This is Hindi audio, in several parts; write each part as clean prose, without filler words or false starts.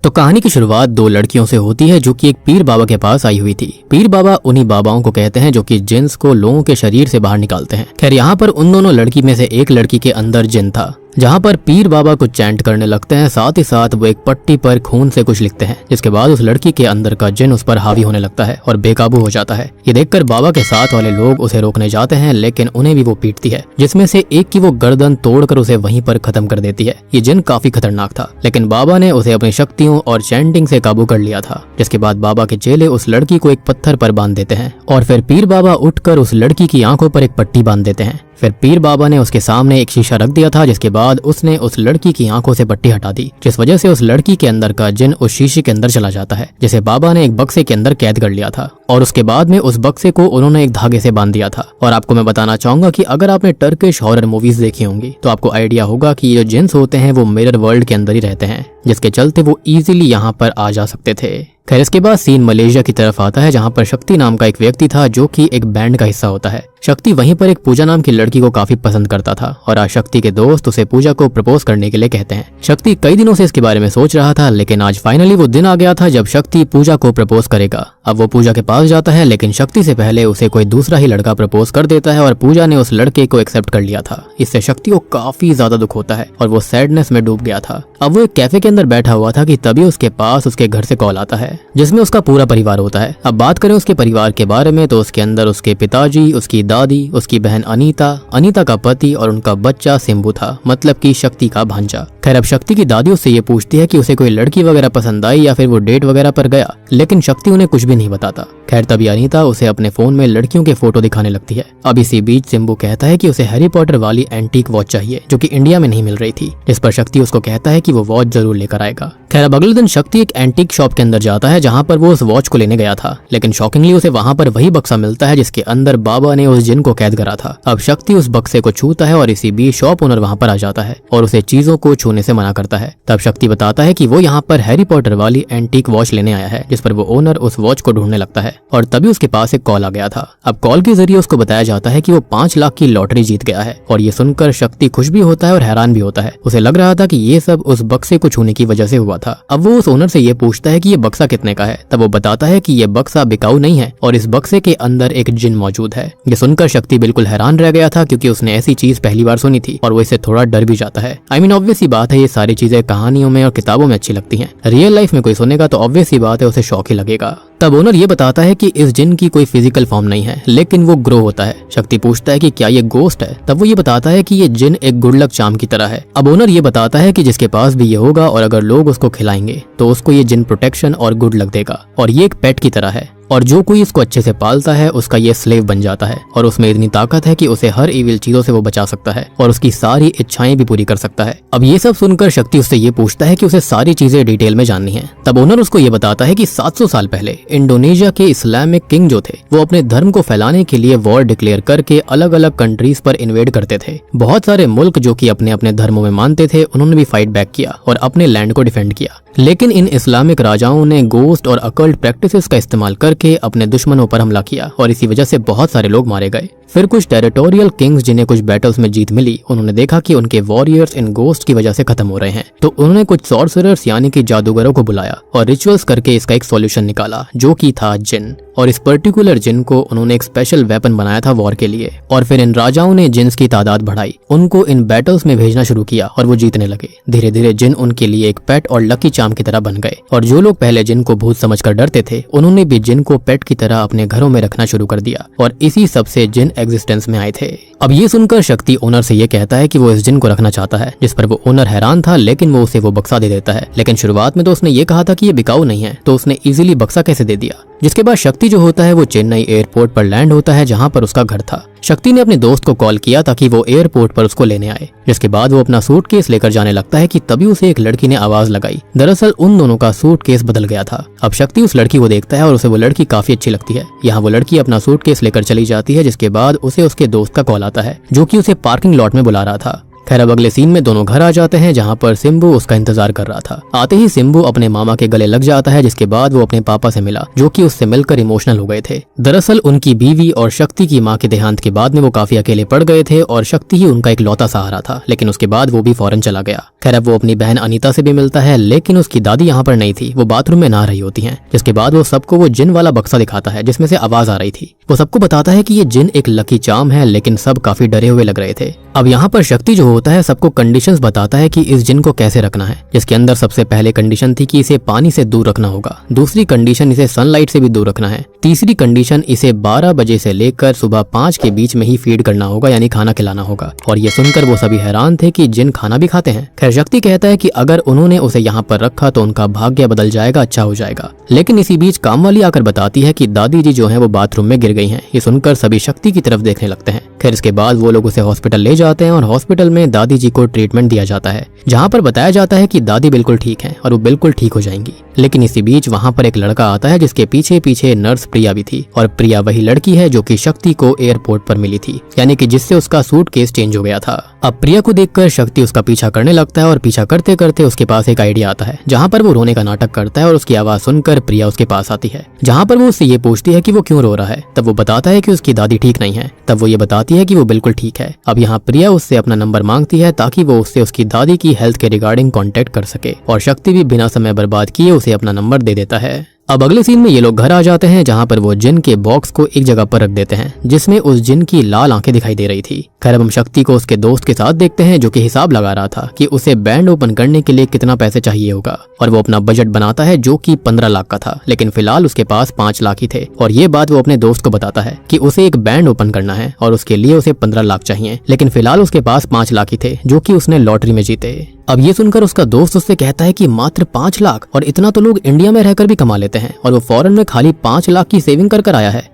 तो कहानी की शुरुआत दो लड़कियों से होती है जो कि एक पीर बाबा के पास आई हुई थी। पीर बाबा उन्हीं बाबाओं को कहते हैं जो कि जिन्स को लोगों के शरीर से बाहर निकालते हैं। खैर यहाँ पर उन दोनों लड़की में से एक लड़की के अंदर जिन था, जहाँ पर पीर बाबा कुछ चैंट करने लगते हैं। साथ ही साथ वो एक पट्टी पर खून से कुछ लिखते हैं, जिसके बाद उस लड़की के अंदर का जिन उस पर हावी होने लगता है और बेकाबू हो जाता है। ये देखकर बाबा के साथ वाले लोग उसे रोकने जाते हैं, लेकिन उन्हें भी वो पीटती है, जिसमें से एक की वो गर्दन तोड़कर उसे वहीं पर खत्म कर देती है। ये जिन काफी खतरनाक था, लेकिन बाबा ने उसे अपनी शक्तियों और चैंटिंग से काबू कर लिया था। जिसके बाद बाबा के चेले उस लड़की को एक पत्थर पर बांध देते हैं और फिर पीर बाबा उठकर उस लड़की की आंखों पर एक पट्टी बांध देते हैं। फिर पीर बाबा ने उसके सामने एक शीशा रख दिया था, जिसके बाद उसने उस लड़की की आंखों से पट्टी हटा दी, जिस वजह से उस लड़की के अंदर का जिन उस शीशे के अंदर चला जाता है, जिसे बाबा ने एक बक्से के अंदर कैद कर लिया था। और उसके बाद में उस बक्से को उन्होंने एक धागे से बांध दिया था। और आपको मैं बताना चाहूंगा कि अगर आपने टर्किश हॉरर मूवीज देखी होंगी तो आपको आइडिया होगा कि ये जो जिन्स होते हैं वो मिरर वर्ल्ड के अंदर ही रहते हैं, जिसके चलते वो इजीली यहाँ पर आ जा सकते थे। खैर इसके बाद सीन मलेशिया की तरफ आता है, जहाँ पर शक्ति नाम का एक व्यक्ति था जो कि एक बैंड का हिस्सा होता है। शक्ति वहीं पर एक पूजा नाम की लड़की को काफी पसंद करता था और आज शक्ति के दोस्त उसे पूजा को प्रपोज करने के लिए कहते हैं। शक्ति कई दिनों से इसके बारे में सोच रहा था, लेकिन आज फाइनली वो दिन आ गया था जब शक्ति पूजा को प्रपोज करेगा। अब वो पूजा के पास जाता है, लेकिन शक्ति से पहले उसे कोई दूसरा ही लड़का प्रपोज कर देता है और पूजा ने उस लड़के को एक्सेप्ट कर लिया था। इससे शक्ति को काफी ज्यादा दुख होता है और वो सैडनेस में डूब गया था। अब वो एक कैफे के अंदर बैठा हुआ था कि तभी उसके पास उसके घर से कॉल आता है, जिसमें उसका पूरा परिवार होता है। अब बात करें उसके परिवार के बारे में तो उसके अंदर उसके पिताजी, उसकी दादी, उसकी बहन अनीता, अनीता का पति और उनका बच्चा सिम्बू था, मतलब कि शक्ति का भांजा। खैर अब शक्ति की दादी उससे ये पूछती है कि उसे कोई लड़की वगैरह पसंद आई या फिर वो डेट वगैरह पर गया, लेकिन शक्ति उन्हें कुछ भी नहीं बताता। खैर तभी अनीता उसे अपने फोन में लड़कियों के फोटो दिखाने लगती है। अब इसी बीच सिम्बू कहता है कि उसे हैरी पॉटर वाली एंटीक वॉच चाहिए, जो कि इंडिया में नहीं मिल रही थी, जिस पर शक्ति उसको कहता है कि वो वॉच जरूर लेकर आएगा। खैर अब अगले दिन शक्ति एक एंटीक शॉप के अंदर जाता है, जहाँ पर वो उस वॉच को लेने गया था, लेकिन शॉकिंगली उसे वहाँ पर वही बक्सा मिलता है जिसके अंदर बाबा ने उस जिन को कैद करा था। अब शक्ति उस बक्से को छूता है और इसी बीच शॉप ओनर वहाँ पर आ जाता है और उसे चीजों को छूने से मना करता है। तब शक्ति बताता है कि वो यहाँ पर हैरी पॉटर वाली एंटीक वॉच लेने आया है, जिस पर वो ओनर उस वॉच को ढूंढने लगता है और तभी उसके पास एक कॉल आ गया था। अब कॉल के जरिए उसको बताया जाता है कि वो 5 लाख की लॉटरी जीत गया है और ये सुनकर शक्ति खुश भी होता है और हैरान भी होता है। उसे लग रहा था कि ये सब उस बक्से को छूने की वजह से हुआ था। अब वो उस ओनर से ये पूछता है कि ये बक्सा कितने का है। तब वो बताता है कि ये बक्सा बिकाऊ नहीं है और इस बक्से के अंदर एक जिन मौजूद है। ये सुनकर शक्ति बिल्कुल हैरान रह गया था, क्योंकि उसने ऐसी चीज पहली बार सुनी थी और वो इससे थोड़ा डर भी जाता है। आई मीन ऑब्वियस सी बात है, ये सारी चीजें कहानियों में और किताबों में अच्छी लगती हैं। रियल लाइफ में कोई सुनेगा तो ऑब्वियस सी बात है उसे शौक ही लगेगा। तब ओनर ये बताता है कि इस जिन की कोई फिजिकल फॉर्म नहीं है, लेकिन वो ग्रो होता है। शक्ति पूछता है कि क्या ये गोस्ट है। तब वो ये बताता है कि ये जिन एक गुड लक चार्म की तरह है। अब ओनर ये बताता है कि जिसके पास भी ये होगा और अगर लोग उसको खिलाएंगे तो उसको ये जिन प्रोटेक्शन और गुड लक देगा और ये एक पेट की तरह है और जो कोई इसको अच्छे से पालता है उसका ये स्लेव बन जाता है और उसमें इतनी ताकत है कि उसे हर इविल चीजों से वो बचा सकता है और उसकी सारी इच्छाएं भी पूरी कर सकता है। अब ये सब सुनकर शक्ति उससे ये पूछता है कि उसे सारी चीजें डिटेल में जाननी है। तब ओनर उसको ये बताता है कि 700 साल पहले इंडोनेशिया के इस्लामिक किंग जो थे वो अपने धर्म को फैलाने के लिए वॉर डिक्लेयर करके अलग अलग कंट्रीज पर इन्वेड करते थे। बहुत सारे मुल्क जो कि अपने अपने धर्मों में मानते थे उन्होंने भी फाइट बैक किया और अपने लैंड को डिफेंड किया, लेकिन इन इस्लामिक राजाओं ने गोस्ट और अकल्ट प्रैक्टिसेस का इस्तेमाल करके अपने दुश्मनों पर हमला किया और इसी वजह से बहुत सारे लोग मारे गए। फिर कुछ टेरिटोरियल किंग्स जिन्हें कुछ बैटल्स में जीत मिली, उन्होंने देखा कि उनके वॉरियर्स इन गोस्ट की वजह से खत्म हो रहे हैं, तो उन्होंने कुछ सॉर्सरर्स यानी कि जादूगरों को बुलाया और रिचुअल्स करके इसका एक सॉल्यूशन निकाला, जो कि था जिन। और इस पर्टिकुलर जिन को उन्होंने एक स्पेशल वेपन बनाया था वॉर के लिए। और फिर इन राजाओं ने जिन्स की तादाद बढ़ाई, उनको इन बैटल्स में भेजना शुरू किया और वो जीतने लगे। धीरे धीरे जिन उनके लिए एक पेट और लकी चार्म की तरह बन गए और जो लोग पहले जिन को भूत समझकर डरते थे उन्होंने भी जिन को पेट की तरह अपने घरों में रखना शुरू कर दिया और इसी सबसे जिन एग्जिस्टेंस में आए थे। अब ये सुनकर शक्ति ओनर से ये कहता है कि वो इस जिन को रखना चाहता है, जिस पर वो ओनर हैरान था, लेकिन वो उसे वो बक्सा दे देता है। लेकिन शुरुआत में तो उसने ये कहा था कि ये बिकाऊ नहीं है, तो उसने इजीली बक्सा कैसे दे दिया। जिसके बाद शक्ति जो होता है वो चेन्नई एयरपोर्ट पर लैंड होता है, जहाँ पर उसका घर था। शक्ति ने अपने दोस्त को कॉल किया ताकि वो एयरपोर्ट पर उसको लेने आए। जिसके बाद वो अपना सूटकेस लेकर जाने लगता है कि तभी उसे एक लड़की ने आवाज लगाई। दरअसल उन दोनों का सूटकेस बदल गया था। अब शक्ति उस लड़की को देखता है और उसे वो लड़की काफी अच्छी लगती है। यहाँ वो लड़की अपना सूटकेस लेकर चली जाती है, जिसके बाद उसे उसके दोस्त का कॉल आता है, जो कि उसे पार्किंग लॉट में बुला रहा था। खैर अब अगले सीन में दोनों घर आ जाते हैं जहाँ पर सिम्बू उसका इंतजार कर रहा था। आते ही सिम्बू अपने मामा के गले लग जाता है, जिसके बाद वो अपने पापा से मिला जो कि उससे मिलकर इमोशनल हो गए थे। दरअसल उनकी बीवी और शक्ति की माँ के देहांत के बाद में वो काफी अकेले पड़ गए थे और शक्ति ही उनका इकलौता सहारा था, लेकिन उसके बाद वो भी फौरन चला गया। खैर अब वो अपनी बहन अनीता से भी मिलता है, लेकिन उसकी दादी यहाँ पर नहीं थी, वो बाथरूम में नहा रही होती हैं। जिसके बाद वो सबको वो जिन वाला बक्सा दिखाता है जिसमें से आवाज आ रही थी। वो सबको बताता है कि ये जिन एक लकी चार्म है, लेकिन सब काफी डरे हुए लग रहे थे। अब यहाँ पर शक्ति जो होता है सबको कंडीशंस बताता है कि इस जिन को कैसे रखना है, जिसके अंदर सबसे पहले कंडीशन थी कि इसे पानी से दूर रखना होगा, दूसरी कंडीशन इसे सनलाइट से भी दूर रखना है, तीसरी कंडीशन इसे 12 बजे से लेकर सुबह 5 के बीच में ही फीड करना होगा, यानी खाना खिलाना होगा। और ये सुनकर वो सभी हैरान थे कि जिन खाना भी खाते हैं। खैर शक्ति कहता है कि अगर उन्होंने उसे यहाँ पर रखा तो उनका भाग्य बदल जाएगा, अच्छा हो जाएगा। लेकिन इसी बीच कामवाली आकर बताती है कि दादी जी जो है वो बाथरूम में गिर गई हैं। ये सुनकर सभी शक्ति की तरफ देखने लगते हैं। खैर इसके बाद वो लोग उसे हॉस्पिटल ले जाते हैं और हॉस्पिटल में दादी जी को ट्रीटमेंट दिया जाता है, जहाँ पर बताया जाता है कि दादी बिल्कुल ठीक है और वो बिल्कुल ठीक हो जाएंगी। लेकिन इसी बीच वहाँ पर एक लड़का आता है जिसके पीछे पीछे नर्स प्रिया भी थी, और प्रिया वही लड़की है जो कि शक्ति को एयरपोर्ट पर मिली थी, यानी कि जिससे उसका सूटकेस चेंज हो गया था। अब प्रिया को देखकर शक्ति उसका पीछा करने लगता है और पीछा करते करते उसके पास एक आइडिया आता है, जहाँ पर वो रोने का नाटक करता है और उसकी आवाज सुनकर प्रिया उसके पास आती है, जहाँ पर वो उससे ये पूछती है कि वो क्यों रो रहा है। तब वो बताता है कि उसकी दादी ठीक नहीं है। तब वो ये बताती है कि वो बिल्कुल ठीक है। अब यहाँ प्रिया उससे अपना नंबर मांगती है ताकि वो उससे उसकी दादी की हेल्थ के रिगार्डिंग कांटेक्ट कर सके, और शक्ति भी बिना समय बर्बाद किए उसे अपना नंबर दे देता है। अब अगले सीन में ये लोग घर आ जाते हैं, जहाँ पर वो जिन के बॉक्स को एक जगह पर रख देते हैं जिसमें उस जिन की लाल आंखें दिखाई दे रही थी। खैर अब हम शक्ति को उसके दोस्त के साथ देखते हैं जो कि हिसाब लगा रहा था कि उसे बैंड ओपन करने के लिए कितना पैसे चाहिए होगा, और वो अपना बजट बनाता है जो कि 15 लाख का था, लेकिन फिलहाल उसके पास 5 लाख ही थे। और ये बात वो अपने दोस्त को बताता है कि उसे एक बैंड ओपन करना है और उसके लिए उसे 15 लाख चाहिए, लेकिन फिलहाल उसके पास 5 लाख ही थे जो कि उसने लॉटरी में जीते। अब ये सुनकर उसका दोस्त उससे कहता है कि मात्र 5 लाख, और इतना तो लोग इंडिया में रहकर भी कमा लेते हैं, और वो फॉरेन में खाली 5 लाख की सेविंग कर आया है।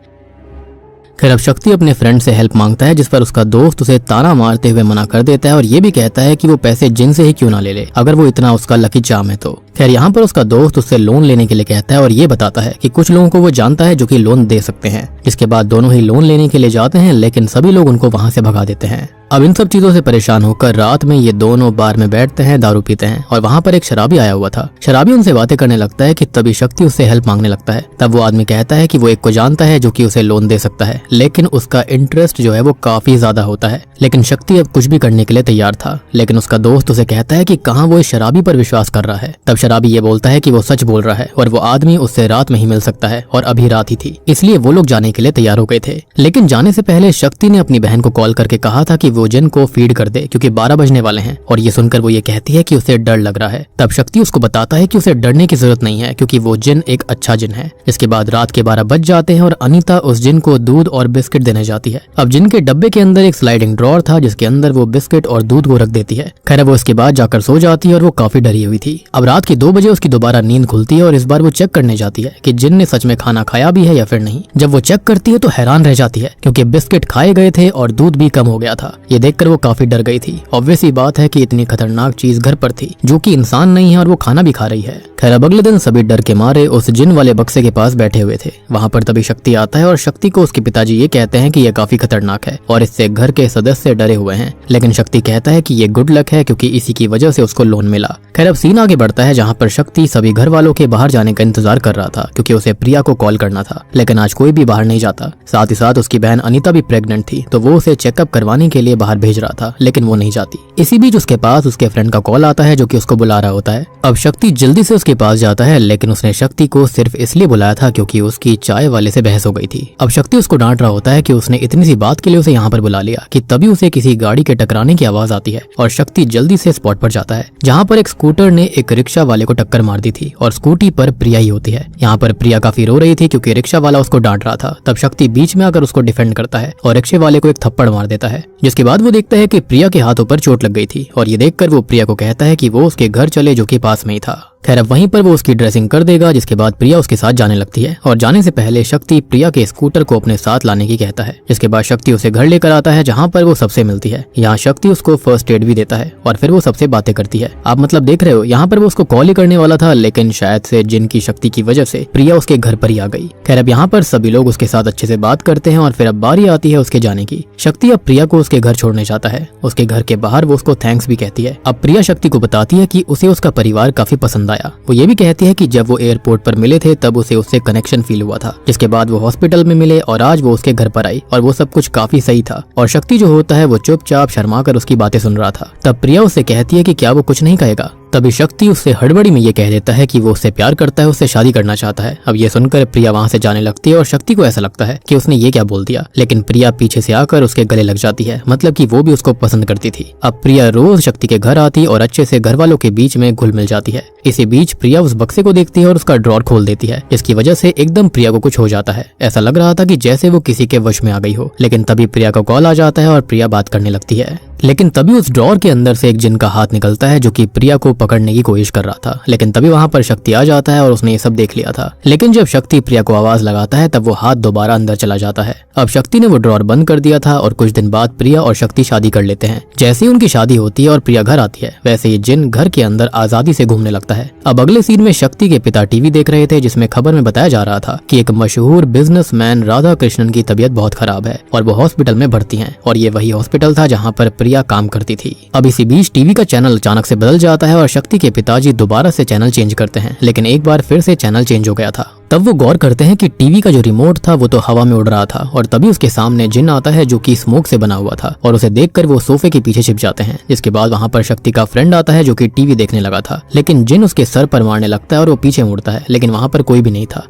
खैर अब शक्ति अपने फ्रेंड से हेल्प मांगता है, जिस पर उसका दोस्त उसे ताना मारते हुए मना कर देता है और ये भी कहता है कि वो पैसे जिन से ही क्यों ना ले ले, अगर वो इतना उसका लकी चार्म है तो। खैर यहाँ पर उसका दोस्त उससे लोन लेने के लिए कहता है और ये बताता है कि कुछ लोगों को वो जानता है जो कि लोन दे सकते हैं। इसके बाद दोनों ही लोन लेने के लिए जाते हैं, लेकिन सभी लोग उनको वहां से भगा देते हैं। अब इन सब चीजों से परेशान होकर रात में ये दोनों बार में बैठते हैं, दारू पीते हैं, और वहाँ पर एक शराबी आया हुआ था। शराबी उनसे बातें करने लगता है कि तभी शक्ति उससे हेल्प मांगने लगता है। तब वो आदमी कहता है कि वो एक को जानता है जो कि उसे लोन दे सकता है, लेकिन उसका इंटरेस्ट जो है वो काफी ज्यादा होता है। लेकिन शक्ति अब कुछ भी करने के लिए तैयार था, लेकिन उसका दोस्त उसे कहता है कि कहाँ वो इस शराबी पर विश्वास कर रहा है। तब शराबी ये बोलता है कि वो सच बोल रहा है और वो आदमी उससे रात में ही मिल सकता है, और अभी रात ही थी, इसलिए वो लोग जाने के लिए तैयार हो गए थे। लेकिन जाने से पहले शक्ति ने अपनी बहन को कॉल करके कहा था कि वो जिन को फीड कर दे, क्योंकि 12 बजने वाले हैं। और ये सुनकर वो ये कहती है कि उसे डर लग रहा है। तब शक्ति उसको बताता है कि उसे डरने की जरूरत नहीं है, क्योंकि वो जिन एक अच्छा जिन है। इसके बाद रात के 12 बज जाते हैं और अनीता उस जिन को दूध और बिस्किट देने जाती है। अब जिन के डब्बे के अंदर एक स्लाइडिंग ड्रॉर था जिसके अंदर वो बिस्किट और दूध को रख देती है। खैर वो इसके बाद जाकर सो जाती है और वो काफी डरी हुई थी। अब रात के 2 बजे उसकी दोबारा नींद खुलती है और इस बार वो चेक करने जाती है कि जिन ने सच में खाना खाया भी है या फिर नहीं। जब वो चेक करती है तो हैरान रह जाती है, क्योंकि बिस्किट खाए गए थे और दूध भी कम हो गया था। ये देखकर वो काफी डर गई थी। ऑब्वियस ही बात है कि इतनी खतरनाक चीज घर पर थी जो कि इंसान नहीं है और वो खाना भी खा रही है। खैर अब अगले दिन सभी डर के मारे उस जिन वाले बक्से के पास बैठे हुए थे। वहाँ पर तभी शक्ति आता है और शक्ति को उसके पिताजी ये कहते हैं कि यह काफी खतरनाक है और इससे घर के सदस्य डरे हुए हैं। लेकिन शक्ति कहता है कि ये गुड लक है, क्योंकि इसी की वजह से उसको लोन मिला। खैर अब सीन आगे बढ़ता है, जहाँ पर शक्ति सभी घर वालों के बाहर जाने का इंतजार कर रहा था, क्योंकि उसे प्रिया को कॉल करना था। लेकिन आज कोई भी बाहर नहीं जाता। साथ ही साथ उसकी बहन अनीता भी प्रेग्नेंट थी, तो वो उसे चेकअप करवाने के लिए बाहर भेज रहा था, लेकिन वो नहीं जाती। इसी बीच उसके पास उसके फ्रेंड का कॉल आता है जो कि उसको बुला रहा होता है। अब शक्ति जल्दी से उसके पास जाता है, लेकिन उसने शक्ति को सिर्फ इसलिए बुलाया था क्योंकि उसकी चाय वाले से बहस हो गई थी। अब शक्ति उसको डांट रहा होता है कि उसने इतनी सी बात के लिए उसे यहाँ पर बुला लिया, कि तभी उसे किसी गाड़ी के टकराने की आवाज आती है और शक्ति जल्दी से स्पॉट पर जाता है, जहाँ पर एक स्कूटर ने एक रिक्शा वाले को टक्कर मार दी थी और स्कूटी पर प्रिया ही होती है। यहाँ पर प्रिया काफी रो रही थी क्योंकि रिक्शा वाला उसको डांट रहा था। तब शक्ति बीच में आकर उसको डिफेंड करता है और रिक्शे वाले को एक थप्पड़ मार देता है, जिसके बाद वो देखता है कि प्रिया के हाथों पर चोट लग गई थी। और ये देखकर वो प्रिया को कहता है कि वो उसके घर चले जो कि पास में ही था। खैर अब वहीं पर वो उसकी ड्रेसिंग कर देगा, जिसके बाद प्रिया उसके साथ जाने लगती है। और जाने से पहले शक्ति प्रिया के स्कूटर को अपने साथ लाने की कहता है। जिसके बाद शक्ति उसे घर लेकर आता है, जहाँ पर वो सबसे मिलती है। यहाँ शक्ति उसको फर्स्ट एड भी देता है और फिर वो सबसे बातें करती है। आप मतलब देख रहे हो, यहाँ पर वो उसको कॉल ही करने वाला था, लेकिन शायद से जिन की शक्ति की वजह से प्रिया उसके घर पर ही आ गई। खैर अब यहाँ पर सभी लोग उसके साथ अच्छे से बात करते हैं और फिर अब बारी आती है उसके जाने की। शक्ति अब प्रिया को उसके घर छोड़ने जाता है। उसके घर के बाहर वो उसको थैंक्स भी कहती है। अब प्रिया शक्ति को बताती है कि उसे उसका परिवार काफी पसंद आया। वो ये भी कहती है कि जब वो एयरपोर्ट पर मिले थे तब उसे उससे कनेक्शन फील हुआ था, जिसके बाद वो हॉस्पिटल में मिले और आज वो उसके घर पर आई और वो सब कुछ काफी सही था। और शक्ति जो होता है वो चुपचाप शर्मा कर उसकी बातें सुन रहा था। तब प्रिया उससे कहती है कि क्या वो कुछ नहीं कहेगा। तभी शक्ति उससे हड़बड़ी में ये कह देता है कि वो उससे प्यार करता है, उससे शादी करना चाहता है। अब ये सुनकर प्रिया वहाँ से जाने लगती है और शक्ति को ऐसा लगता है कि उसने ये क्या बोल दिया, लेकिन प्रिया पीछे से आकर उसके गले लग जाती है, मतलब कि वो भी उसको पसंद करती थी। अब प्रिया रोज शक्ति के घर आती और अच्छे से घर वालों के बीच में घुल मिल जाती है। इसी बीच प्रिया उस बक्से को देखती है और उसका ड्रॉर खोल देती है, जिसकी वजह से एकदम प्रिया को कुछ हो जाता है। ऐसा लग रहा था कि जैसे वो किसी के वश में आ गई हो। लेकिन तभी प्रिया का कॉल आ जाता है और प्रिया बात करने लगती है। लेकिन तभी उस ड्रॉर के अंदर से एक जिन का हाथ निकलता है जो कि प्रिया को पकड़ने की कोशिश कर रहा था। लेकिन तभी वहां पर शक्ति आ जाता है और उसने ये सब देख लिया था। लेकिन जब शक्ति प्रिया को आवाज लगाता है तब वो हाथ दोबारा अंदर चला जाता है। अब शक्ति ने वो ड्रॉर बंद कर दिया था और कुछ दिन बाद प्रिया और शक्ति शादी कर लेते हैं। जैसे ही उनकी शादी होती है और प्रिया घर आती है, वैसे ही जिन घर के अंदर आजादी से घूमने लगता है। अब अगले सीन में शक्ति के पिता टीवी देख रहे थे, जिसमें खबर में बताया जा रहा था कि एक मशहूर बिजनेसमैन राधा कृष्णन की तबीयत बहुत खराब है और वो हॉस्पिटल में भर्ती हैं। और ये वही हॉस्पिटल था जहाँ पर प्रिया काम करती थी। अब इसी बीच टीवी का चैनल अचानक से बदल जाता है और शक्ति के पिताजी दोबारा से चैनल चेंज करते हैं, लेकिन एक बार फिर से चैनल चेंज हो गया था। तब वो गौर करते हैं कि टीवी का जो रिमोट था वो तो हवा में उड़ रहा था और तभी उसके सामने जिन आता है जो कि स्मोक से बना हुआ था और उसे देखकर वो सोफे के पीछे छिप जाते हैं। जिसके बाद वहां पर शक्ति का फ्रेंड आता है जो कि टीवी देखने लगा था, लेकिन जिन उसके सर पर मारने लगता है और वो पीछे मुड़ता है, लेकिन वहां पर कोई भी नहीं था।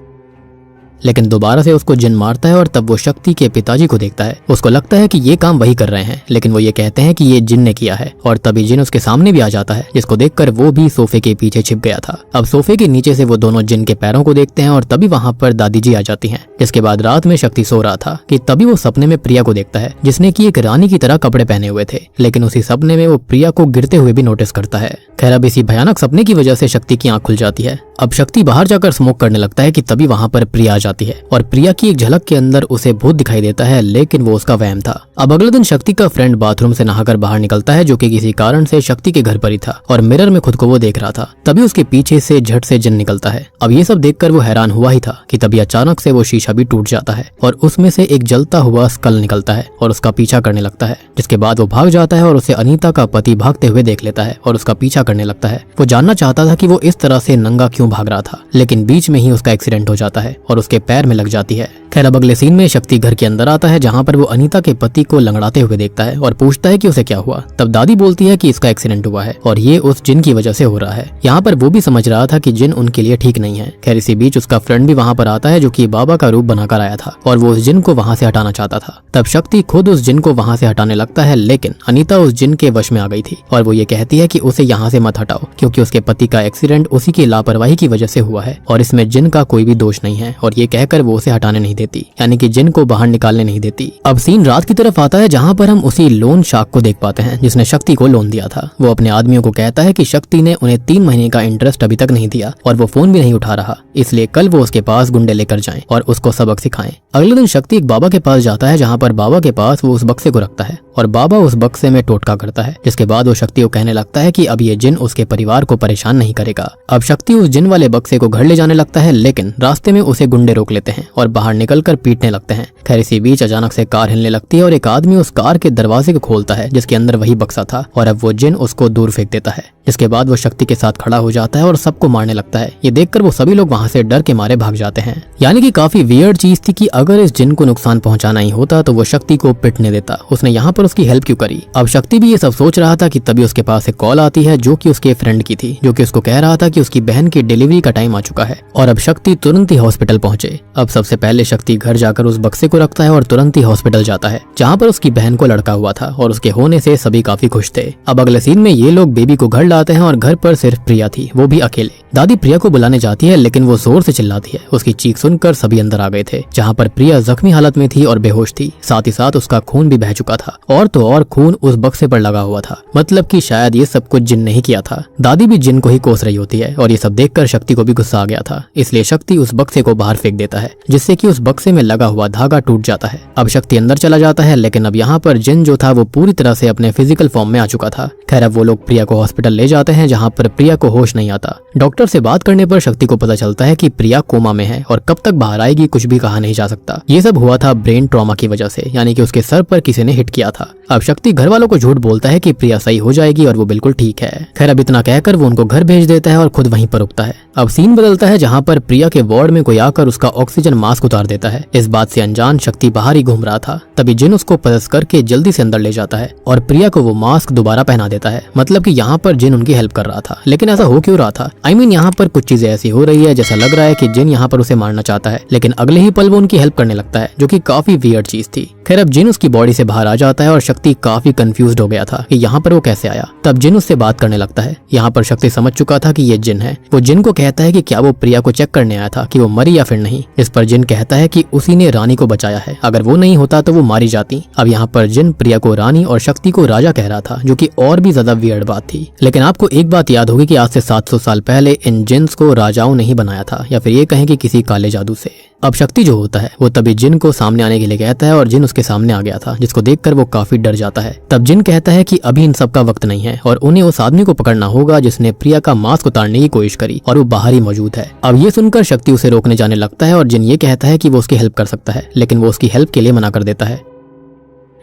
लेकिन दोबारा से उसको जिन मारता है और तब वो शक्ति के पिताजी को देखता है। उसको लगता है कि ये काम वही कर रहे हैं, लेकिन वो ये कहते हैं कि ये जिन ने किया है। और तभी जिन उसके सामने भी आ जाता है, जिसको देखकर वो भी सोफे के पीछे छिप गया था। अब सोफे के नीचे से वो दोनों जिन के पैरों को देखते हैं और तभी वहां पर दादी जी आ जाती हैं। जिसके बाद रात में शक्ति सो रहा था कि तभी वो सपने में प्रिया को देखता है, जिसने की एक रानी की तरह कपड़े पहने हुए थे। लेकिन उसी सपने में वो प्रिया को गिरते हुए भी नोटिस करता है। खैर, अब इसी भयानक सपने की वजह से शक्ति की आंख खुल जाती है। अब शक्ति बाहर जाकर स्मोक करने लगता है कि तभी वहां पर प्रिया आ जाती है और प्रिया की एक झलक के अंदर उसे भूत दिखाई देता है, लेकिन वो उसका वहम था। अब अगले दिन शक्ति का फ्रेंड बाथरूम से नहाकर बाहर निकलता है, जो कि किसी कारण से शक्ति के घर पर ही था और मिरर में खुद को वो देख रहा था। तभी उसके पीछे से झट से जिन निकलता है। अब ये सब देखकर वो हैरान हुआ ही था कि तभी अचानक से वो शीशा भी टूट जाता है और उसमें से एक जलता हुआ स्कल निकलता है और उसका पीछा करने लगता है। जिसके बाद वो भाग जाता है और उसे अनीता का पति भागते हुए देख लेता है और उसका पीछा करने लगता है। वो जानना चाहता था कि वो इस तरह से नंगा क्यों भाग रहा था, लेकिन बीच में ही उसका एक्सीडेंट हो जाता है और उसके पैर में लग जाती है। खैर, अब अगले सीन में शक्ति घर के अंदर आता है, जहाँ पर वो अनीता के पति को लंगड़ाते हुए देखता है और पूछता है कि उसे क्या हुआ। तब दादी बोलती है कि इसका एक्सीडेंट हुआ है और ये उस जिन की वजह से हो रहा है। यहाँ पर वो भी समझ रहा था कि जिन उनके लिए ठीक नहीं है। खैर, इसी बीच उसका फ्रेंड भी वहाँ पर आता है, जो कि बाबा का रूप बनाकर आया था और वो उस जिन को वहाँ से हटाना चाहता था। तब शक्ति खुद उस जिन को वहाँ से हटाने लगता है, लेकिन अनीता उस जिन के वश में आ गई थी और वो ये कहती है कि उसे यहाँ से मत हटाओ, क्योंकि उसके पति का एक्सीडेंट उसी की लापरवाही की वजह से हुआ है और इसमें जिन का कोई भी दोष नहीं है। और ये कहकर वो उसे हटाने नहीं देती, यानी कि जिन को बाहर निकालने नहीं देती। अब सीन रात की तरफ आता है, जहाँ पर हम उसी लोन शार्क को देख पाते हैं जिसने शक्ति को लोन दिया था। वो अपने आदमियों को कहता है कि शक्ति ने उन्हें 3 महीने का इंटरेस्ट अभी तक नहीं दिया और वो फोन भी नहीं उठा रहा, इसलिए कल वो उसके पास गुंडे लेकर जाएं और उसको सबक सिखाएं। अगले दिन शक्ति एक बाबा के पास जाता है, जहाँ पर बाबा के पास वो उस बक्से को रखता है और बाबा उस बक्से में टोटका करता है। जिसके बाद वो शक्ति को कहने लगता है कि अब ये जिन उसके परिवार को परेशान नहीं करेगा। अब शक्ति उस जिन वाले बक्से को घर ले जाने लगता है, लेकिन रास्ते में उसे गुंडे रोक लेते हैं और बाहर निकलकर पीटने लगते हैं। खैर, इसी बीच अचानक से कार हिलने लगती है और एक आदमी उस कार के दरवाजे को खोलता है, जिसके अंदर वही बक्सा था और अब वो जिन उसको दूर फेंक देता है। जिसके बाद वो शक्ति के साथ खड़ा हो जाता है और सबको मारने लगता है। ये देखकर वो सभी लोग वहाँ से डर के मारे भाग जाते हैं। यानी कि काफी वियर्ड चीज थी कि अगर इस जिन को नुकसान पहुंचाना ही होता तो वो शक्ति को पिटने देता, उसने यहाँ पर उसकी हेल्प क्यों करी। अब शक्ति भी ये सब सोच रहा था कि तभी उसके पास एक कॉल आती है, जो कि उसके फ्रेंड की थी, जो कि उसको कह रहा था कि उसकी बहन की डिलीवरी का टाइम आ चुका है और अब शक्ति तुरंत ही हॉस्पिटल पहुंचे। अब सबसे पहले शक्ति घर जाकर उस बक्से को रखता है और तुरंत ही हॉस्पिटल जाता है, जहाँ पर उसकी बहन को लड़का हुआ था और उसके होने से सभी काफी खुश थे। अब अगले सीन में ये लोग बेबी को घर लाते हैं और घर पर सिर्फ प्रिया थी, वो भी अकेले। दादी प्रिया को बुलाने जाती है, लेकिन वो जोर से चिल्लाती है। उसकी चीख सुनकर सभी अंदर आ गए थे, जहाँ पर प्रिया जख्मी हालत में थी और बेहोश थी। साथ ही साथ उसका खून भी बह चुका था और तो और खून उस बक्से पर लगा हुआ था, मतलब कि शायद ये सब कुछ जिन ने ही किया था। दादी भी जिन को ही कोस रही होती है और ये सब देखकर शक्ति को भी गुस्सा आ गया था, इसलिए शक्ति उस बक्से को बाहर फेंक देता है, जिससे कि उस बक्से में लगा हुआ धागा टूट जाता है। अब शक्ति अंदर चला जाता है, लेकिन अब यहाँ पर जिन जो था वो पूरी तरह से अपने फिजिकल फॉर्म में आ चुका था। खैर अब वो लोग प्रिया को हॉस्पिटल ले जाते हैं, जहाँ पर प्रिया को होश नहीं आता। डॉक्टर से बात करने पर शक्ति को पता चलता है कि प्रिया कोमा में है और कब तक बाहर आएगी कुछ भी कहा नहीं जा सकता। ये सब हुआ था ब्रेन ट्रॉमा की वजह से, यानी कि उसके सर पर किसी ने हिट किया था। अब शक्ति घर वालों को झूठ बोलता है कि प्रिया सही हो जाएगी और वो बिल्कुल ठीक है। खैर अब इतना कहकर वो उनको घर भेज देता है और खुद वहीं पर रुकता है। अब सीन बदलता है, जहाँ पर प्रिया के वार्ड में कोई आकर उसका ऑक्सीजन मास्क उतार देता है। इस बात से अनजान शक्ति बाहर ही घूम रहा था, तभी जिन उसको पलस करके जल्दी से अंदर ले जाता है और प्रिया को वो मास्क दोबारा पहना देता है। मतलब कि यहाँ पर जिन उनकी हेल्प कर रहा था, लेकिन ऐसा हो क्यों रहा था? I mean, यहाँ पर कुछ चीजें ऐसी हो रही है जैसा लग रहा है कि जिन यहाँ पर उसे मारना चाहता है, लेकिन अगले ही पल वो उनकी हेल्प करने लगता है, जो कि काफी वियर्ड चीज थी। खैर अब जिन उसकी बॉडी से बाहर आ जाता है और शक्ति काफी कंफ्यूज्ड हो गया था कि यहाँ पर वो कैसे आया। तब जिन उससे बात करने लगता है। यहाँ पर शक्ति समझ चुका था कि ये जिन है। वो जिन को कहता है कि क्या वो प्रिया को चेक करने आया था कि वो मरी या फिर नहीं। इस पर जिन कहता है कि उसी ने रानी को बचाया है, अगर वो नहीं होता तो वो मारी जाती। अब यहाँ पर जिन प्रिया को रानी और शक्ति को राजा कह रहा था, जो कि और भी ज्यादा वियर्ड बात थी। लेकिन आपको एक बात याद होगी कि आज से 700 साल पहले इन जिन्स को राजाओं ने ही बनाया था, या फिर ये कहें कि किसी काले जादू से। अब शक्ति जो होता है वो तभी जिन को सामने आने के लिए कहता है और जिन उसके सामने आ गया था, जिसको देखकर वो काफी डर जाता है। तब जिन कहता है कि अभी इन सब का वक्त नहीं है और उन्हें उस आदमी को पकड़ना होगा जिसने प्रिया का मास्क उतारने की कोशिश करी और वो बाहर ही मौजूद है। अब ये सुनकर शक्ति उसे रोकने जाने लगता है और जिन ये कहता है कि वो उसकी हेल्प कर सकता है, लेकिन वो उसकी हेल्प के लिए मना कर देता है।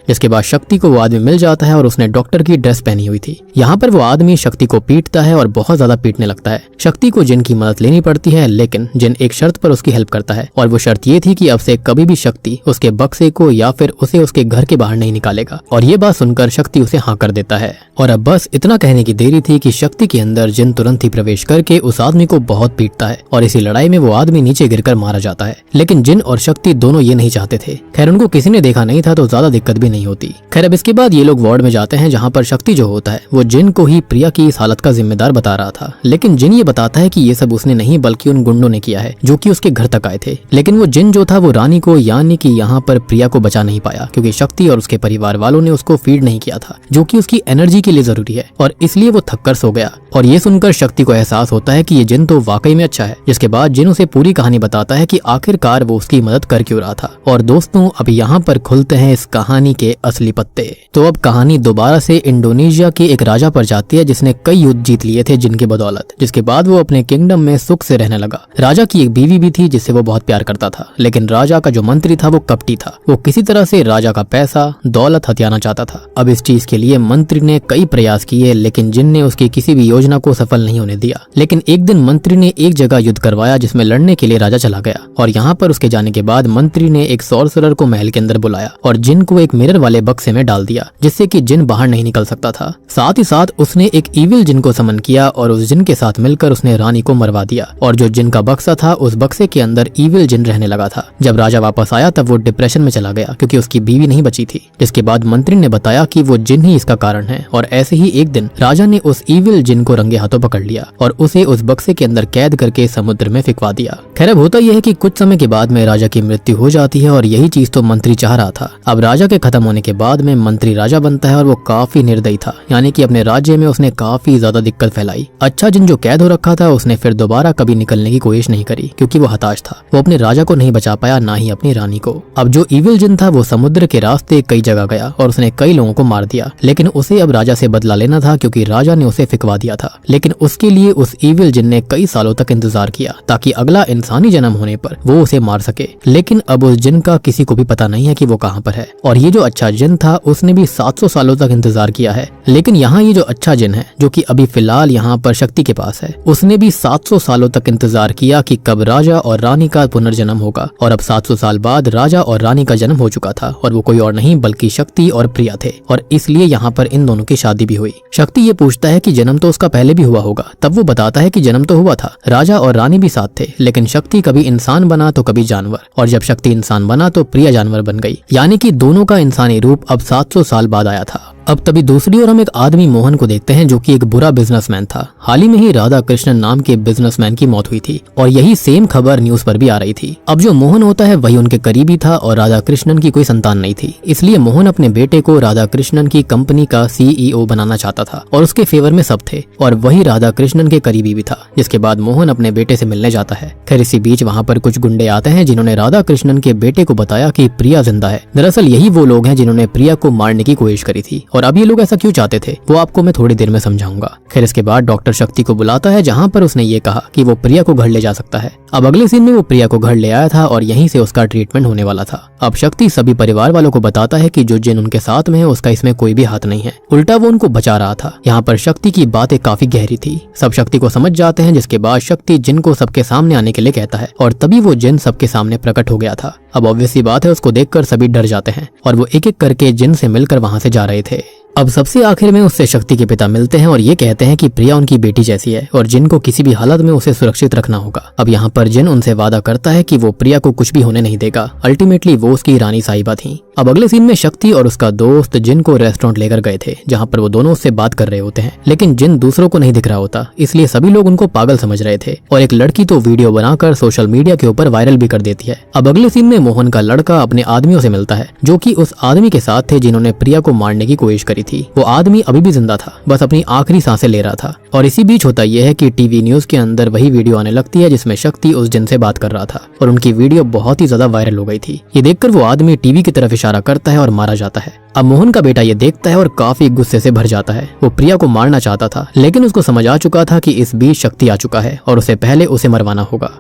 इसके बाद शक्ति को वो आदमी मिल जाता है और उसने डॉक्टर की ड्रेस पहनी हुई थी। यहाँ पर वो आदमी शक्ति को पीटता है और बहुत ज्यादा पीटने लगता है। शक्ति को जिन की मदद लेनी पड़ती है, लेकिन जिन एक शर्त पर उसकी हेल्प करता है और वो शर्त ये थी कि अब से कभी भी शक्ति उसके बक्से को या फिर उसे उसके घर के बाहर नहीं निकालेगा। और ये बात सुनकर शक्ति उसे हाँ कर देता है। और अब बस इतना कहने की देरी थी कि शक्ति के अंदर जिन तुरंत ही प्रवेश करके उस आदमी को बहुत पीटता है और इसी लड़ाई में वो आदमी नीचे गिरकर मारा जाता है। लेकिन जिन और शक्ति दोनों ये नहीं चाहते थे। खैर उनको किसी ने देखा नहीं था तो ज्यादा दिक्कत भी नहीं होती। खैर इसके बाद ये लोग वार्ड में जाते हैं, जहाँ पर शक्ति जो होता है वो जिन को ही प्रिया की इस हालत का जिम्मेदार बता रहा था। लेकिन जिन ये बताता है कि ये सब उसने नहीं बल्कि उन गुंडों ने किया है जो कि उसके घर तक आए थे। लेकिन वो जिन जो था वो रानी को यानी कि यहाँ पर प्रिया को बचा नहीं पाया, क्योंकि शक्ति और उसके परिवार वालों ने उसको फीड नहीं किया था, जो कि उसकी एनर्जी के लिए जरूरी है, और इसलिए वो थककर सो गया। और ये सुनकर शक्ति को एहसास होता है कि ये जिन तो वाकई में अच्छा है। जिसके बाद जिन उसे पूरी कहानी बताता है कि आखिरकार वो उसकी मदद कर क्यों रहा था। और दोस्तों अब यहाँ पर खुलते हैं इस कहानी के असली पत्ते। तो अब कहानी दोबारा से इंडोनेशिया के एक राजा पर जाती है जिसने कई युद्ध जीत लिए थे जिनके बदौलत, जिसके बाद वो अपने किंगडम में सुख से रहने लगा। राजा की एक बीवी भी थी जिससे वो बहुत प्यार करता था, लेकिन राजा का जो मंत्री था वो कपटी था। वो किसी तरह से राजा का पैसा दौलत हथियाना चाहता था। अब इस चीज के लिए मंत्री ने कई प्रयास किए, लेकिन जिन ने उसकी किसी भी योजना को सफल नहीं होने दिया। लेकिन एक दिन मंत्री ने एक जगह युद्ध करवाया जिसमें लड़ने के लिए राजा चला गया, और यहाँ पर उसके जाने के बाद मंत्री ने एक सॉर्सरर को महल के अंदर बुलाया और जिन को एक मिरर वाले बक्से में डाल दिया, जिससे कि जिन बाहर नहीं निकल सकता था। साथ ही साथ उसने एक इविल जिन को समन किया और उस जिन के साथ मिलकर उसने रानी को मरवा दिया। और जो जिन का बक्सा था उस बक्से के अंदर इविल जिन रहने लगा था। जब राजा वापस आया तब वो डिप्रेशन में चला गया क्योंकि उसकी बीवी नहीं बची थी। जिसके बाद मंत्री ने बताया कि वो जिन ही इसका कारण है, और ऐसे ही एक दिन राजा ने उस इविल जिन को रंगे हाथों पकड़ लिया और उसे उस बक्से के अंदर कैद करके समुद्र में फिकवा दिया। खैर अब होता यह है कि कुछ समय के बाद में राजा की मृत्यु हो जाती है, और यही चीज तो मंत्री चाह रहा था। अब राजा के खत्म होने के बाद में मंत्री राजा बनता है और वो काफी निर्दयी था, यानी कि अपने राज्य में उसने काफी ज्यादा दिक्कत फैलाई। अच्छा जिन जो कैद हो रखा था उसने फिर दोबारा कभी निकलने की कोशिश नहीं करी, क्योंकि वो हताश था। वो अपने राजा को नहीं बचा पाया, ना ही अपनी रानी को। अब जो इविल जिन था वो समुद्र के रास्ते कई जगह गया और उसने कई लोगों को मार दिया, लेकिन उसे अब राजा से बदला लेना था क्योंकि राजा ने उसे फिकवा दिया था। लेकिन उसके लिए उस इविल जिन ने कई सालों तक इंतजार किया ताकि अगला इंसानी जन्म होने पर वो उसे मार सके। लेकिन अब उस जिन का किसी को भी पता नहीं है कि वो कहाँ पर है। और ये जो अच्छा जिन था उसने भी 700 सालों तक इंतजार किया है। लेकिन यहाँ ये जो अच्छा जिन है जो कि अभी फिलहाल यहाँ पर शक्ति के पास है, उसने भी 700 सालों तक इंतजार किया कि कब राजा और रानी का पुनर्जन्म होगा। और अब 700 साल बाद राजा और रानी का जन्म हो चुका था, और वो कोई और नहीं बल्कि शक्ति और प्रिया थे। और इसलिए यहाँ पर इन दोनों की शादी भी हुई। शक्ति ये पूछता है कि जन्म तो उसका पहले भी हुआ होगा। तब वो बताता है कि जन्म तो हुआ था, राजा और रानी भी साथ थे, लेकिन शक्ति कभी इंसान बना तो कभी जानवर, और जब शक्ति इंसान बना तो प्रिया जानवर बन गई। यानी कि दोनों का इंसानी रूप अब 700 साल बाद आया था। अब तभी दूसरी ओर हम एक आदमी मोहन को देखते हैं जो कि एक बुरा बिजनेसमैन था। हाल ही में ही राधा कृष्णन नाम के बिजनेसमैन की मौत हुई थी और यही सेम खबर न्यूज पर भी आ रही थी। अब जो मोहन होता है वही उनके करीबी था और राधा कृष्णन की कोई संतान नहीं थी, इसलिए मोहन अपने बेटे को राधा कृष्णन की कंपनी का CEO बनाना चाहता था और उसके फेवर में सब थे और वही राधा कृष्णन के करीबी भी था। जिसके बाद मोहन अपने बेटे से मिलने जाता है। खैर इसी बीच वहाँ पर कुछ गुंडे आते हैं जिन्होंने राधा कृष्णन के बेटे को बताया कि प्रिया जिंदा है। दरअसल यही वो लोग हैं जिन्होंने प्रिया को मारने की कोशिश करी थी और अब ये लोग ऐसा क्यों चाहते थे वो आपको मैं थोड़ी देर में समझाऊंगा। खैर इसके बाद डॉक्टर शक्ति को बुलाता है जहाँ पर उसने ये कहा कि वो प्रिया को घर ले जा सकता है। अब अगले सीन में वो प्रिया को घर ले आया था और यहीं से उसका ट्रीटमेंट होने वाला था। अब शक्ति सभी परिवार वालों को बताता है कि जो जिन उनके साथ में है उसका इसमें कोई भी हाथ नहीं है, उल्टा वो उनको बचा रहा था। यहाँ पर शक्ति की बातें काफी गहरी थी। सब शक्ति को समझ जाते हैं जिसके बाद शक्ति जिन को सबके सामने आने के लिए कहता है और तभी वो जिन सबके सामने प्रकट हो गया था। अब ऑब्वियसली बात है उसको देखकर सभी डर जाते हैं और वो एक एक करके जिन से मिलकर वहां से जा रहे थे। अब सबसे आखिर में उससे शक्ति के पिता मिलते हैं और ये कहते हैं कि प्रिया उनकी बेटी जैसी है और जिन को किसी भी हालत में उसे सुरक्षित रखना होगा। अब यहाँ पर जिन उनसे वादा करता है कि वो प्रिया को कुछ भी होने नहीं देगा। अल्टीमेटली वो उसकी रानी साहिबा थी। अब अगले सीन में शक्ति और उसका दोस्त जिन को रेस्टोरेंट लेकर गए थे जहाँ पर वो दोनों उससे बात कर रहे होते हैं, लेकिन जिन दूसरों को नहीं दिख रहा होता, इसलिए सभी लोग उनको पागल समझ रहे थे और एक लड़की तो वीडियो बनाकर सोशल मीडिया के ऊपर वायरल भी कर देती है। अब अगले सीन में मोहन का लड़का अपने आदमियों से मिलता है जो कि उस आदमी के साथ थे जिन्होंने प्रिया को मारने की कोशिश करी थी। वो आदमी अभी भी जिंदा था, बस अपनी आखिरी सांसें ले रहा था। और इसी बीच होता यह है कि टीवी न्यूज के अंदर वही वीडियो आने लगती है जिसमें शक्ति उस जिन से बात कर रहा था और उनकी वीडियो बहुत ही ज्यादा वायरल हो गई थी। ये देखकर वो आदमी टीवी की तरफ इशारा करता है और मारा जाता है। अब मोहन का बेटा ये देखता है और काफी गुस्से से भर जाता है। वो प्रिया को मारना चाहता था लेकिन उसको समझ आ चुका था कि इस बीच शक्ति आ चुका है और उसे पहले उसे मरवाना होगा।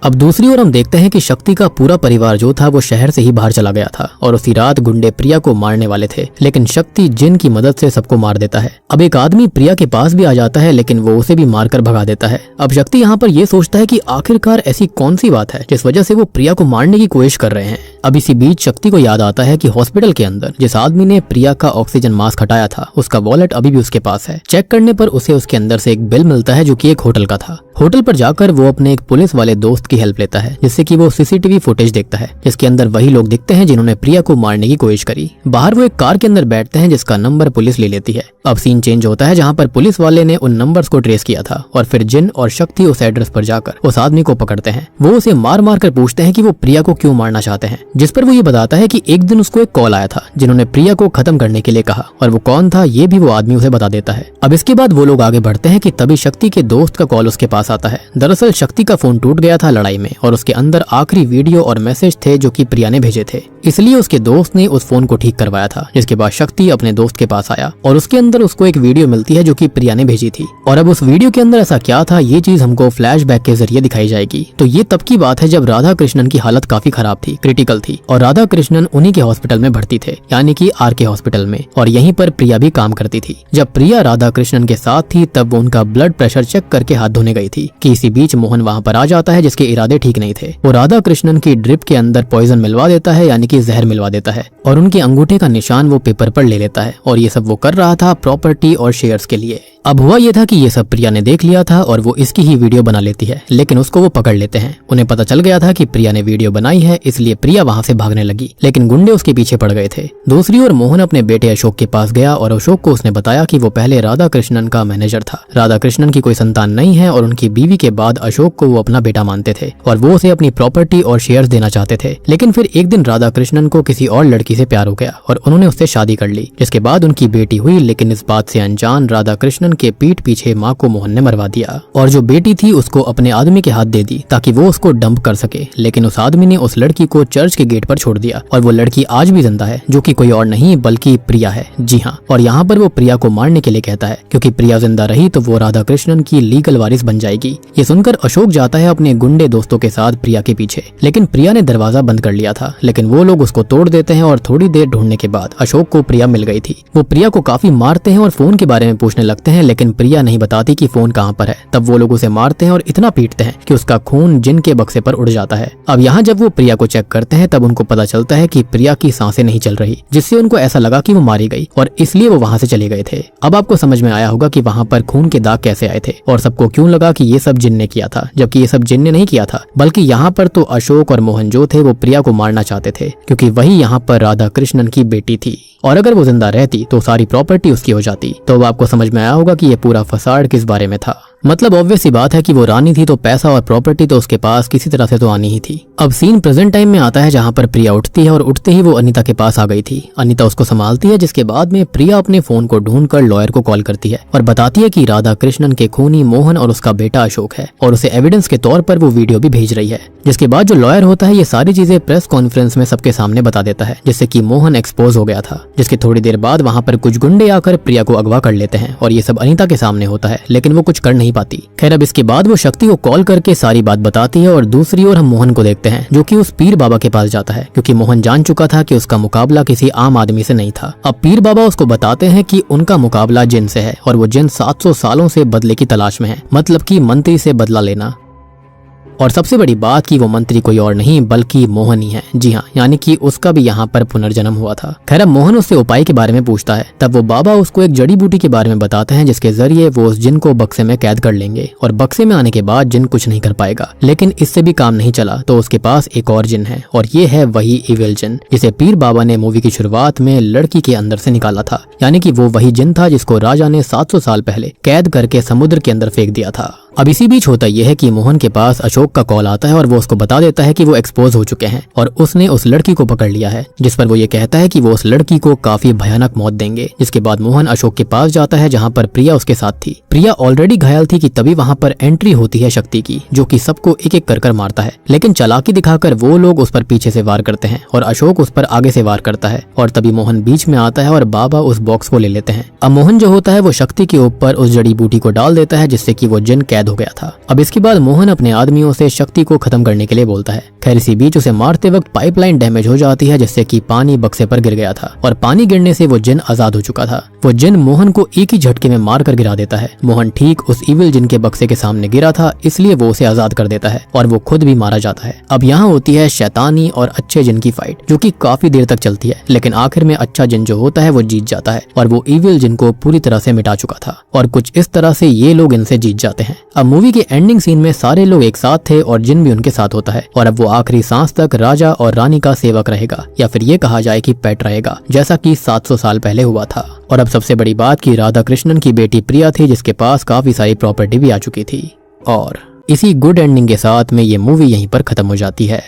अब दूसरी ओर हम देखते हैं कि शक्ति का पूरा परिवार जो था वो शहर से ही बाहर चला गया था और उसी रात गुंडे प्रिया को मारने वाले थे, लेकिन शक्ति जिन की मदद से सबको मार देता है। अब एक आदमी प्रिया के पास भी आ जाता है लेकिन वो उसे भी मारकर भगा देता है। अब शक्ति यहाँ पर ये सोचता है कि आखिरकार ऐसी कौन सी बात है जिस वजह से वो प्रिया को मारने की कोशिश कर रहे हैं। अब इसी बीच शक्ति को याद आता है कि हॉस्पिटल के अंदर जिस आदमी ने प्रिया का ऑक्सीजन मास्क हटाया था उसका वॉलेट अभी भी उसके पास है। चेक करने पर उसे उसके अंदर से एक बिल मिलता है जो कि एक होटल का था। होटल पर जाकर वो अपने एक पुलिस वाले दोस्त की हेल्प लेता है जिससे कि वो सीसीटीवी फुटेज देखता है जिसके अंदर वही लोग दिखते हैं जिन्होंने प्रिया को मारने की कोशिश करी। बाहर वो एक कार के अंदर बैठते हैं जिसका नंबर पुलिस ले लेती है। अब सीन चेंज होता है जहाँ पर पुलिस वाले ने उन नंबर्स को ट्रेस किया था और फिर जिन और शक्ति उस एड्रेस पर जाकर उस आदमी को पकड़ते हैं। वो उसे मार मार कर पूछते हैं कि वो प्रिया को क्यों मारना चाहते हैं, जिस पर वो ये बताता है कि एक दिन उसको एक कॉल आया था जिन्होंने प्रिया को खत्म करने के लिए कहा और वो कौन था ये भी वो आदमी उसे बता देता है। अब इसके बाद वो लोग आगे बढ़ते हैं कि तभी शक्ति के दोस्त का कॉल उसके पास आता है। दरअसल शक्ति का फोन टूट गया था लड़ाई में और उसके अंदर आखिरी वीडियो और मैसेज थे जो कि प्रिया ने भेजे थे, इसलिए उसके दोस्त ने उस फोन को ठीक करवाया था। जिसके बाद शक्ति अपने दोस्त के पास आया और उसके अंदर उसको एक वीडियो मिलती है जो कि प्रिया ने भेजी थी। और अब उस वीडियो के अंदर ऐसा क्या था ये चीज हमको फ्लैशबैक के जरिए दिखाई जाएगी। तो ये तब की बात है जब राधा कृष्णन की हालत काफी खराब थी, क्रिटिकल थी और राधा कृष्णन उन्हीं के हॉस्पिटल में भर्ती थे, यानी कि RK हॉस्पिटल में, और यहीं पर प्रिया भी काम करती थी। जब प्रिया राधा कृष्णन के साथ थी तब वो उनका ब्लड प्रेशर चेक करके हाथ धोने गई थी कि इसी बीच मोहन वहाँ पर आ जाता है जिसके इरादे ठीक नहीं थे। वो राधा कृष्णन की ड्रिप के अंदर पॉइजन मिलवा देता है, यानी कि जहर मिलवा देता है और उनके अंगूठे का निशान वो पेपर पर ले लेता है और ये सब वो कर रहा था प्रॉपर्टी और शेयर्स के लिए। अब हुआ ये था कि ये सब प्रिया ने देख लिया था और वो इसकी ही वीडियो बना लेती है, लेकिन उसको वो पकड़ लेते हैं। उन्हें पता चल गया था कि प्रिया ने वीडियो बनाई है, इसलिए प्रिया वहां से भागने लगी, लेकिन गुंडे उसके पीछे पड़ गए थे। दूसरी ओर मोहन अपने बेटे अशोक के पास गया और अशोक को उसने बताया कि वो पहले राधा कृष्णन का मैनेजर था। राधा कृष्णन की कोई संतान नहीं है और उनकी बीवी के बाद अशोक को वो अपना बेटा मानते थे और वो उसे अपनी प्रॉपर्टी और शेयर्स देना चाहते थे। लेकिन फिर एक दिन राधा कृष्णन को किसी और लड़की से प्यार हो गया और उन्होंने उससे शादी कर ली, जिसके बाद उनकी बेटी हुई। लेकिन इस बात से अनजान राधा कृष्णन के पीठ पीछे माँ को मोहन ने मरवा दिया और जो बेटी थी उसको अपने आदमी के हाथ दे दी ताकि वो उसको डंप कर सके। लेकिन उस आदमी ने उस लड़की को चर्च के गेट पर छोड़ दिया और वो लड़की आज भी जिंदा है, जो कि कोई और नहीं बल्कि प्रिया है। जी हाँ, और यहाँ पर वो प्रिया को मारने के लिए कहता है क्योंकि प्रिया जिंदा रही तो वो राधा कृष्णन की लीगल वारिस बन जाएगी। ये सुनकर अशोक जाता है अपने गुंडे दोस्तों के साथ प्रिया के पीछे, लेकिन प्रिया ने दरवाजा बंद कर लिया था। लेकिन वो लोग उसको तोड़ देते हैं और थोड़ी देर ढूंढने के बाद अशोक को प्रिया मिल गई थी। वो प्रिया को काफी मारते हैं और फोन के बारे में पूछने लगते हैं, लेकिन प्रिया नहीं बताती कि फोन कहाँ पर है। तब वो लोग उसे मारते हैं और इतना पीटते हैं कि उसका खून जिन के बक्से पर उड़ जाता है। अब यहाँ जब वो प्रिया को चेक करते हैं तब उनको पता चलता है कि प्रिया की सांसें नहीं चल रही, जिससे उनको ऐसा लगा कि वो मारी गई और इसलिए वो वहाँ से चले गए थे। अब आपको समझ में आया होगा कि वहाँ पर खून के दाग कैसे आए थे और सबको क्यों लगा कि ये सब जिन ने किया था, जबकि ये सब जिन ने नहीं किया था, बल्कि यहाँ पर तो अशोक और मोहन जो थे वो प्रिया को मारना चाहते थे, क्योंकि वही यहाँ पर राधा कृष्णन की बेटी थी और अगर वो जिंदा रहती तो सारी प्रॉपर्टी उसकी हो जाती। तो अब आपको समझ में आया होगा कि ये पूरा फसाड़ किस बारे में था। मतलब ऑब्वियस सी बात है कि वो रानी थी तो पैसा और प्रॉपर्टी तो उसके पास किसी तरह से तो आनी ही थी। अब सीन प्रेजेंट टाइम में आता है जहाँ पर प्रिया उठती है और उठते ही वो अनीता के पास आ गई थी। अनीता उसको संभालती है, जिसके बाद में प्रिया अपने फोन को ढूंढकर लॉयर को कॉल करती है और बताती है कि राधा कृष्णन के खूनी मोहन और उसका बेटा अशोक है और उसे एविडेंस के तौर पर वो वीडियो भी भेज रही है। जिसके बाद जो लॉयर होता है ये सारी चीजें प्रेस कॉन्फ्रेंस में सबके सामने बता देता है, जिससे कि मोहन एक्सपोज हो गया था। जिसके थोड़ी देर बाद वहाँ पर कुछ गुंडे आकर प्रिया को अगवा कर लेते हैं और ये सब अनीता के सामने होता है, लेकिन वो कुछ कर नहीं पाती। खैर अब इसके बाद वो शक्ति को कॉल करके सारी बात बताती है और दूसरी ओर हम मोहन को देखते हैं जो कि उस पीर बाबा के पास जाता है, क्योंकि मोहन जान चुका था कि उसका मुकाबला किसी आम आदमी से नहीं था। अब पीर बाबा उसको बताते हैं कि उनका मुकाबला जिन से है और वो जिन 700 सालों से बदले की तलाश में है, मतलब कि मंत्री से बदला लेना। और सबसे बड़ी बात कि वो मंत्री कोई और नहीं बल्कि मोहन ही है। जी हाँ, यानी कि उसका भी यहाँ पर पुनर्जन्म हुआ था। खैर अब मोहन उससे उपाय के बारे में पूछता है, तब वो बाबा उसको एक जड़ी बूटी के बारे में बताते हैं जिसके जरिए वो उस जिन को बक्से में कैद कर लेंगे और बक्से में आने के बाद जिन कुछ नहीं कर पाएगा। लेकिन इससे भी काम नहीं चला तो उसके पास एक और जिन है और ये है वही इविल जिन जिसे पीर बाबा ने मूवी की शुरुआत में लड़की के अंदर से निकाला था। यानी कि वो वही जिन था जिसको राजा ने 700 साल पहले कैद करके समुद्र के अंदर फेंक दिया था। अब इसी बीच होता यह है कि मोहन के पास अशोक का कॉल आता है और वो उसको बता देता है कि वो एक्सपोज हो चुके हैं और उसने उस लड़की को पकड़ लिया है, जिस पर वो ये कहता है कि वो उस लड़की को काफी भयानक मौत देंगे। जिसके बाद मोहन अशोक के पास जाता है जहाँ पर प्रिया उसके साथ थी। प्रिया ऑलरेडी घायल थी कि तभी वहाँ पर एंट्री होती है शक्ति की, जो कि सबको एक एक कर मारता है, लेकिन चालाकी दिखाकर वो लोग उस पर पीछे से वार करते हैं और अशोक उस पर आगे से वार करता है और तभी मोहन बीच में आता है और बाबा उस बॉक्स को ले लेते हैं। अब मोहन जो होता है वो शक्ति के ऊपर उस जड़ी बूटी को डाल देता है जिससे कि वो जिन कैद हो गया था। अब इसके बाद मोहन अपने आदमियों से शक्ति को खत्म करने के लिए बोलता है। खैर इसी बीच उसे मारते वक्त पाइपलाइन डैमेज हो जाती है जिससे कि पानी बक्से पर गिर गया था और पानी गिरने से वो जिन आजाद हो चुका था। वो जिन मोहन को एक ही झटके में मार कर गिरा देता है। मोहन ठीक उस इविल जिन के बक्से के सामने गिरा था, इसलिए वो उसे आजाद कर देता है और वो खुद भी मारा जाता है। अब यहाँ होती है शैतानी और अच्छे जिन की फाइट, जो कि काफी देर तक चलती है, लेकिन आखिर में अच्छा जिन जो होता है वो जीत जाता है और वो इविल जिन को पूरी तरह से मिटा चुका था और कुछ इस तरह से ये लोग इनसे जीत जाते हैं। अब मूवी के एंडिंग सीन में सारे लोग एक साथ थे और जिन भी उनके साथ होता है और अब वो आखिरी सांस तक राजा और रानी का सेवक रहेगा, या फिर ये कहा जाए कि पेट रहेगा, जैसा कि 700 साल पहले हुआ था। और अब सबसे बड़ी बात कि राधा कृष्णन की बेटी प्रिया थी जिसके पास काफी सारी प्रॉपर्टी भी आ चुकी थी। और इसी गुड एंडिंग के साथ में ये मूवी यहीं पर खत्म हो जाती है।